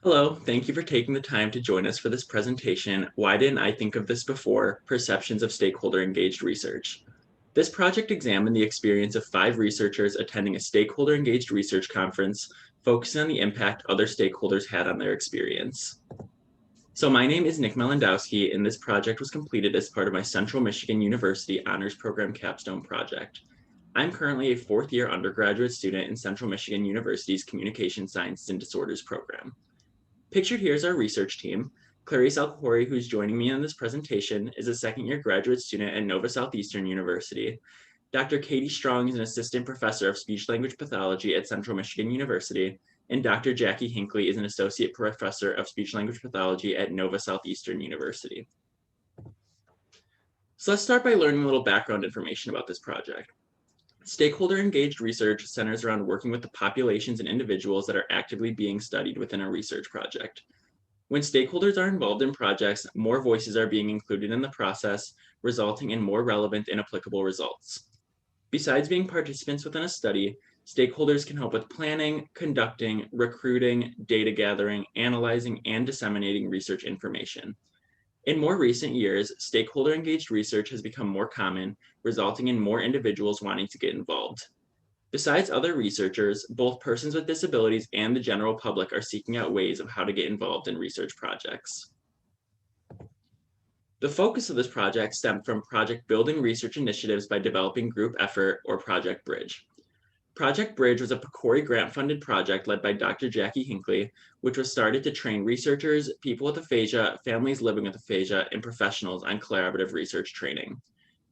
Hello, thank you for taking the time to join us for this presentation, Why Didn't I Think of This Before? Perceptions of Stakeholder Engaged Research. This project examined the experience of 5 researchers attending a stakeholder engaged research conference, focusing on the impact other stakeholders had on their experience. So my name is Nick Malendowski, and this project was completed as part of my Central Michigan University Honors Program Capstone project. I'm currently a 4th-year undergraduate student in Central Michigan University's Communication Sciences and Disorders program. Pictured here is our research team. Khouri, who's joining me in this presentation, is a second-year graduate student at Nova Southeastern University. Dr. Katie Strong is an assistant professor of speech-language pathology at Central Michigan University, and Dr. Jackie Hinckley is an associate professor of speech-language pathology at Nova Southeastern University. So let's start by learning a little background information about this project. Stakeholder engaged research centers around working with the populations and individuals that are actively being studied within a research project. When stakeholders are involved in projects, more voices are being included in the process, resulting in more relevant and applicable results. Besides being participants within a study, stakeholders can help with planning, conducting, recruiting, data gathering, analyzing, and disseminating research information. In more recent years, stakeholder engaged research has become more common, resulting in more individuals wanting to get involved. Besides other researchers, both persons with disabilities and the general public are seeking out ways of how to get involved in research projects. The focus of this project stemmed from project building research initiatives by developing group effort, or Project Bridge. Project Bridge was a Khouri grant-funded project led by Dr. Jackie Hinckley, which was started to train researchers, people with aphasia, families living with aphasia, and professionals on collaborative research training.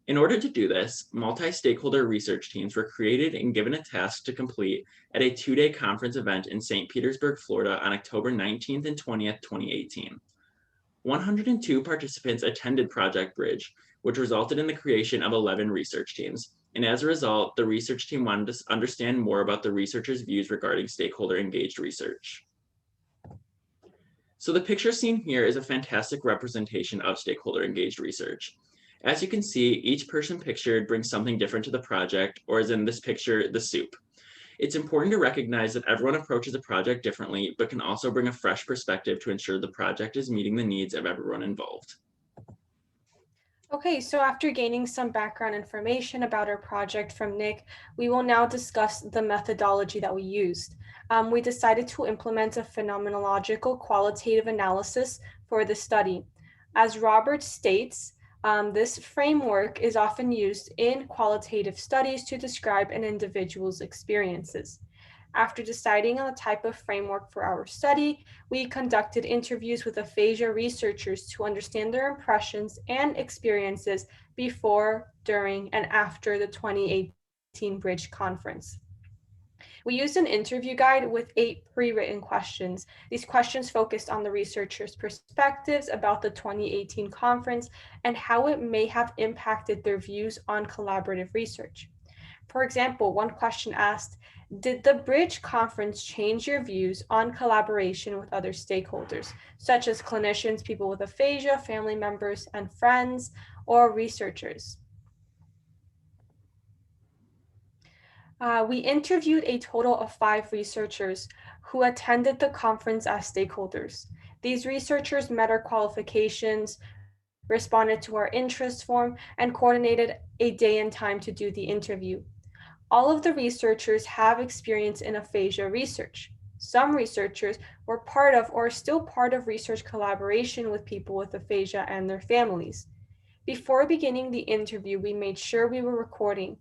In order to do this, multi-stakeholder research teams were created and given a task to complete at a 2-day conference event in St. Petersburg, Florida on October 19th and 20th, 2018. 102 participants attended Project Bridge, which resulted in the creation of 11 research teams. And as a result, the research team wanted to understand more about the researchers' views regarding stakeholder engaged research. So the picture seen here is a fantastic representation of stakeholder engaged research. As you can see, each person pictured brings something different to the project, or as in this picture, the soup. It's important to recognize that everyone approaches a project differently, but can also bring a fresh perspective to ensure the project is meeting the needs of everyone involved. Okay, so after gaining some background information about our project from Nick, we will now discuss the methodology that we used. We decided to implement a phenomenological qualitative analysis for the study. As Robert states, this framework is often used in qualitative studies to describe an individual's experiences. After deciding on the type of framework for our study, we conducted interviews with aphasia researchers to understand their impressions and experiences before, during, and after the 2018 Bridge Conference. We used an interview guide with 8 pre-written questions. These questions focused on the researchers' perspectives about the 2018 conference and how it may have impacted their views on collaborative research. For example, one question asked, did the Bridge Conference change your views on collaboration with other stakeholders, such as clinicians, people with aphasia, family members and friends, or researchers? We interviewed a total of 5 researchers who attended the conference as stakeholders. These researchers met our qualifications, responded to our interest form, and coordinated a day and time to do the interview. All of the researchers have experience in aphasia research. Some researchers were part of or are still part of research collaboration with people with aphasia and their families. Before beginning the interview, we made sure we were recording.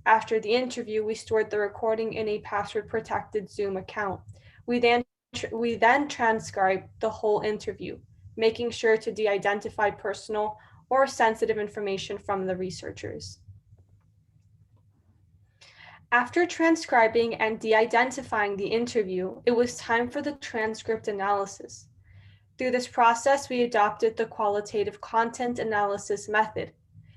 After the interview, we stored the recording in a password-protected Zoom account. We then transcribed the whole interview, making sure to de-identify personal or sensitive information from the researchers. After transcribing and de-identifying the interview, it was time for the transcript analysis. Through this process, we adopted the qualitative content analysis method,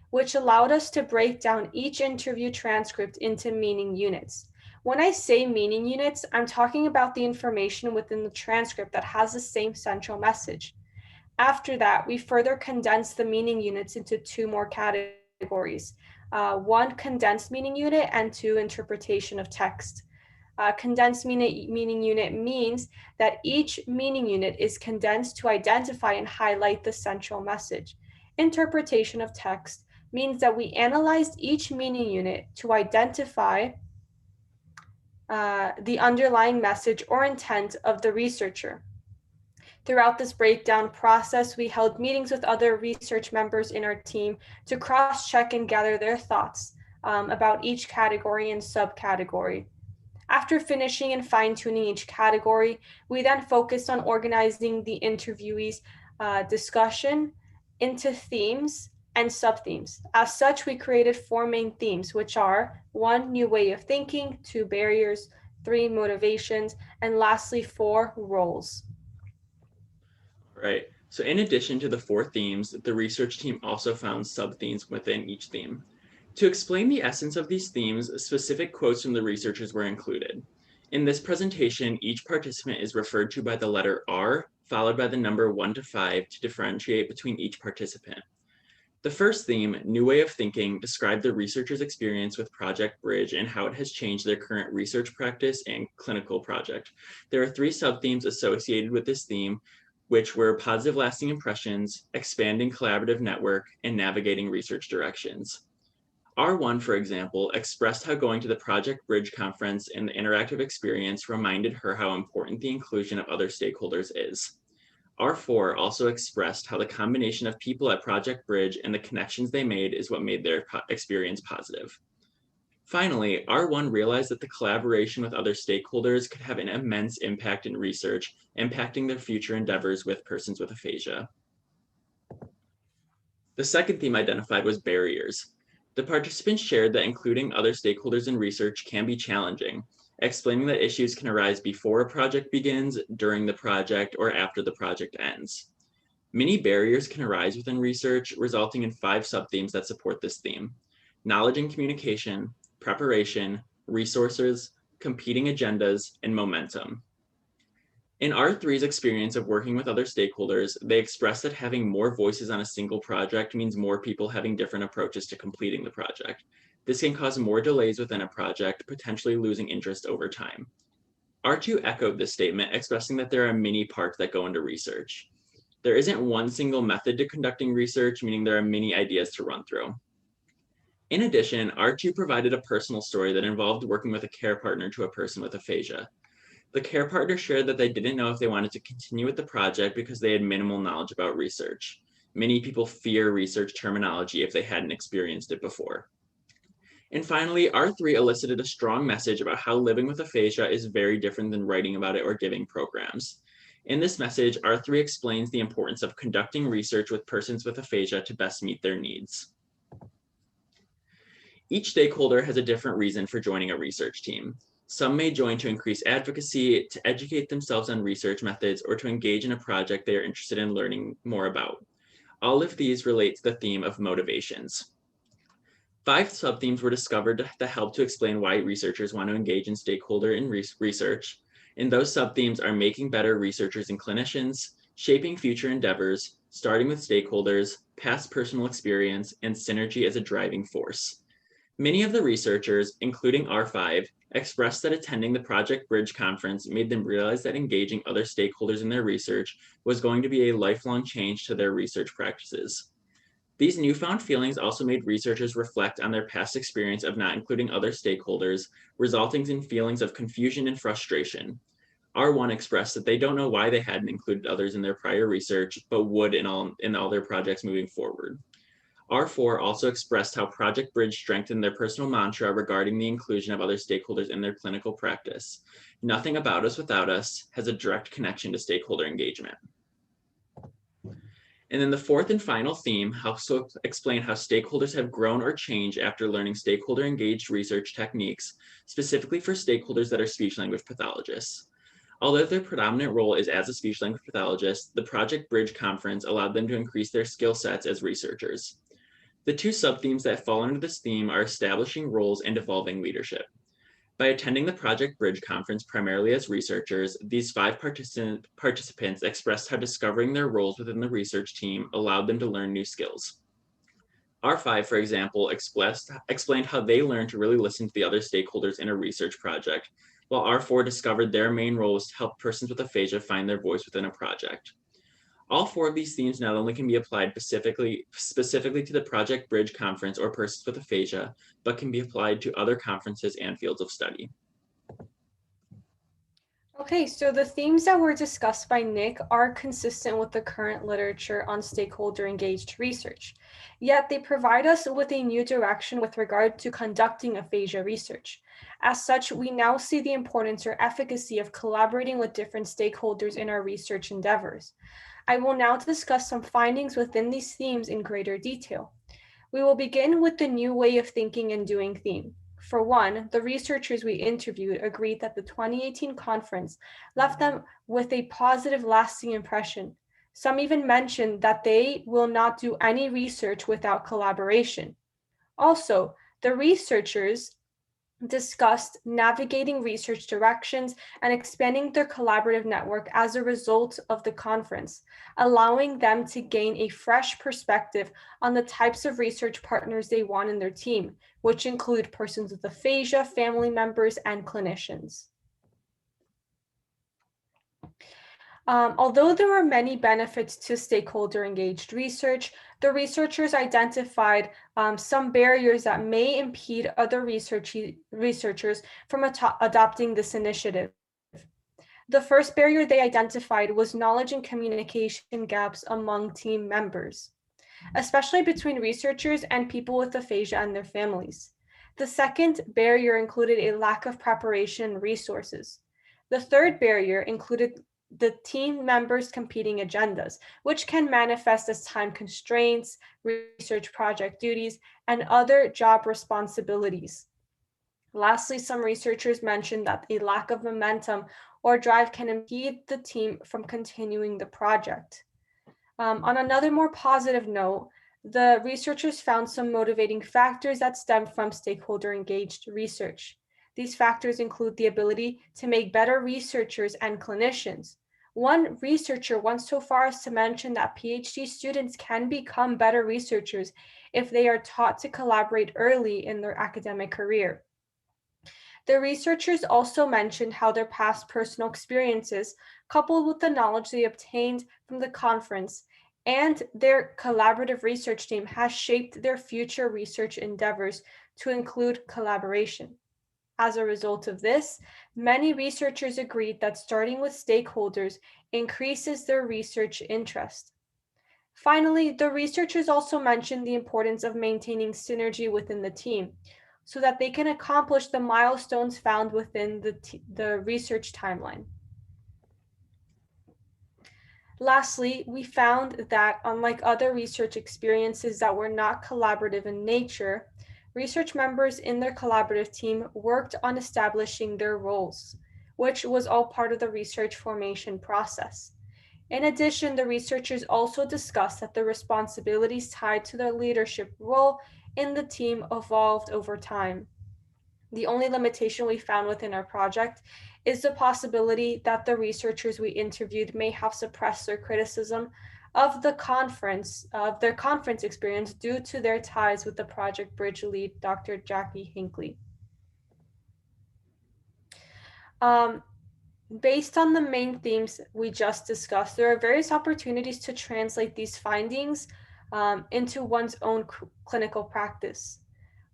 which allowed us to break down each interview transcript into meaning units. When I say meaning units, I'm talking about the information within the transcript that has the same central message. After that, we further condensed the meaning units into 2 more categories. 1 condensed meaning unit and 2 interpretation of text. Condensed meaning unit means that each meaning unit is condensed to identify and highlight the central message. Interpretation of text means that we analyzed each meaning unit to identify the underlying message or intent of the researcher. Throughout this breakdown process, we held meetings with other research members in our team to cross-check and gather their thoughts about each category and subcategory. After finishing and fine-tuning each category, we then focused on organizing the interviewees' discussion into themes and sub-themes. As such, we created 4 main themes, which are 1, new way of thinking, 2, barriers, 3, motivations, and lastly, 4, roles. Right. So in addition to the 4 themes, the research team also found sub-themes within each theme. To explain the essence of these themes, specific quotes from the researchers were included. In this presentation, each participant is referred to by the letter R, followed by the number 1 to 5 to differentiate between each participant. The first theme, New Way of Thinking, described the researchers' experience with Project Bridge and how it has changed their current research practice and clinical project. There are 3 sub-themes associated with this theme, which were positive lasting impressions, expanding collaborative network, and navigating research directions. R1, for example, expressed how going to the Project Bridge conference and the interactive experience reminded her how important the inclusion of other stakeholders is. R4 also expressed how the combination of people at Project Bridge and the connections they made is what made their experience positive. Finally, R1 realized that the collaboration with other stakeholders could have an immense impact in research, impacting their future endeavors with persons with aphasia. The second theme identified was barriers. The participants shared that including other stakeholders in research can be challenging, explaining that issues can arise before a project begins, during the project, or after the project ends. Many barriers can arise within research, resulting in 5 sub-themes that support this theme: knowledge and communication, preparation, resources, competing agendas, and momentum. In R3's experience of working with other stakeholders, they expressed that having more voices on a single project means more people having different approaches to completing the project. This can cause more delays within a project, potentially losing interest over time. R2 echoed this statement, expressing that there are many parts that go into research. There isn't one single method to conducting research, meaning there are many ideas to run through. In addition, R2 provided a personal story that involved working with a care partner to a person with aphasia. The care partner shared that they didn't know if they wanted to continue with the project because they had minimal knowledge about research. Many people fear research terminology if they hadn't experienced it before. And finally, R3 elicited a strong message about how living with aphasia is very different than writing about it or giving programs. In this message, R3 explains the importance of conducting research with persons with aphasia to best meet their needs. Each stakeholder has a different reason for joining a research team. Some may join to increase advocacy, to educate themselves on research methods, or to engage in a project they are interested in learning more about. All of these relate to the theme of motivations. 5 sub-themes were discovered that help to explain why researchers want to engage in stakeholder in research, and those sub-themes are making better researchers and clinicians, shaping future endeavors, starting with stakeholders, past personal experience, and synergy as a driving force. Many of the researchers, including R5, expressed that attending the Project Bridge conference made them realize that engaging other stakeholders in their research was going to be a lifelong change to their research practices. These newfound feelings also made researchers reflect on their past experience of not including other stakeholders, resulting in feelings of confusion and frustration. R1 expressed that they don't know why they hadn't included others in their prior research, but would in all their projects moving forward. R4 also expressed how Project Bridge strengthened their personal mantra regarding the inclusion of other stakeholders in their clinical practice. Nothing about us without us has a direct connection to stakeholder engagement. And then the fourth and final theme helps to explain how stakeholders have grown or changed after learning stakeholder engaged research techniques, specifically for stakeholders that are speech language pathologists. Although their predominant role is as a speech language pathologist, the Project Bridge conference allowed them to increase their skill sets as researchers. The 2 sub-themes that fall under this theme are establishing roles and evolving leadership. By attending the Project Bridge conference primarily as researchers, these 5 participants expressed how discovering their roles within the research team allowed them to learn new skills. R5, for example, explained how they learned to really listen to the other stakeholders in a research project, while R4 discovered their main role was to help persons with aphasia find their voice within a project. All four of these themes not only can be applied specifically to the Project Bridge conference or persons with aphasia, but can be applied to other conferences and fields of study. Okay, so the themes that were discussed by Nick are consistent with the current literature on stakeholder engaged research, yet they provide us with a new direction with regard to conducting aphasia research. As such, we now see the importance or efficacy of collaborating with different stakeholders in our research endeavors. I will now discuss some findings within these themes in greater detail. We will begin with the new way of thinking and doing theme. For one, the researchers we interviewed agreed that the 2018 conference left them with a positive, lasting impression. Some even mentioned that they will not do any research without collaboration. Also, the researchers discussed navigating research directions and expanding their collaborative network as a result of the conference, allowing them to gain a fresh perspective on the types of research partners they want in their team, which include persons with aphasia, family members, and clinicians. Although there were many benefits to stakeholder engaged research, the researchers identified some barriers that may impede other researchers from adopting this initiative. The first barrier they identified was knowledge and communication gaps among team members, especially between researchers and people with aphasia and their families. The second barrier included a lack of preparation and resources. The third barrier included the team members' competing agendas, which can manifest as time constraints, research project duties, and other job responsibilities. Lastly, some researchers mentioned that a lack of momentum or drive can impede the team from continuing the project. On another more positive note, the researchers found some motivating factors that stem from stakeholder engaged research. These factors include the ability to make better researchers and clinicians. One researcher went so far as to mention that PhD students can become better researchers if they are taught to collaborate early in their academic career. The researchers also mentioned how their past personal experiences, coupled with the knowledge they obtained from the conference and their collaborative research team, has shaped their future research endeavors to include collaboration. As a result of this, many researchers agreed that starting with stakeholders increases their research interest. Finally, the researchers also mentioned the importance of maintaining synergy within the team so that they can accomplish the milestones found within the research timeline. Lastly, we found that unlike other research experiences that were not collaborative in nature, research members in their collaborative team worked on establishing their roles, which was all part of the research formation process. In addition, the researchers also discussed that the responsibilities tied to their leadership role in the team evolved over time. The only limitation we found within our project is the possibility that the researchers we interviewed may have suppressed their criticism of their conference experience due to their ties with the Project Bridge lead, Dr. Jackie Hinckley. Based on the main themes we just discussed, there are various opportunities to translate these findings into one's own clinical practice.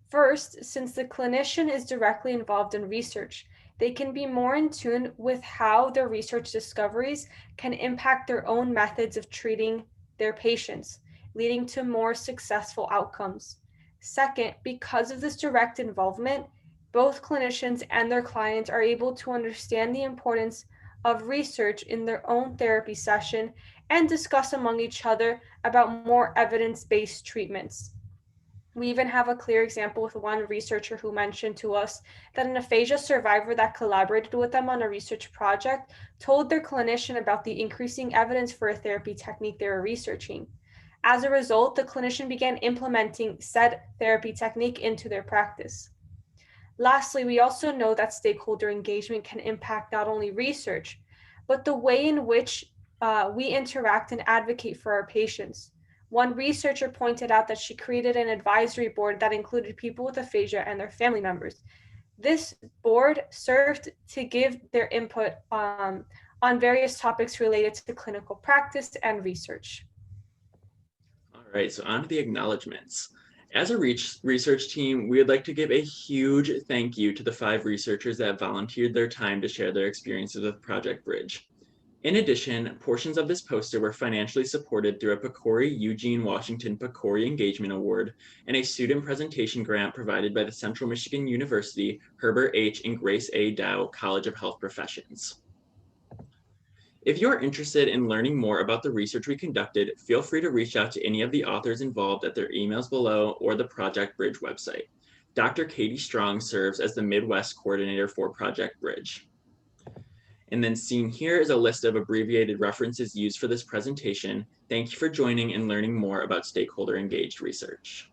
First, since the clinician is directly involved in research, they can be more in tune with how their research discoveries can impact their own methods of treating their patients, leading to more successful outcomes. Second, because of this direct involvement, both clinicians and their clients are able to understand the importance of research in their own therapy session and discuss among each other about more evidence-based treatments. We even have a clear example with one researcher who mentioned to us that an aphasia survivor that collaborated with them on a research project told their clinician about the increasing evidence for a therapy technique they were researching. As a result, the clinician began implementing said therapy technique into their practice. Lastly, we also know that stakeholder engagement can impact not only research, but the way in which we interact and advocate for our patients. One researcher pointed out that she created an advisory board that included people with aphasia and their family members. This board served to give their input on various topics related to clinical practice and research. All right, so on to the acknowledgements. As a research team, we would like to give a huge thank you to the 5 researchers that volunteered their time to share their experiences with Project Bridge. In addition, portions of this poster were financially supported through a Khouri Eugene Washington Khouri Engagement Award and a student presentation grant provided by the Central Michigan University Herbert H. and Grace A. Dow College of Health Professions. If you're interested in learning more about the research we conducted, feel free to reach out to any of the authors involved at their emails below or the Project Bridge website. Dr. Katie Strong serves as the Midwest coordinator for Project Bridge. And then seen here is a list of abbreviated references used for this presentation. Thank you for joining and learning more about stakeholder engaged research.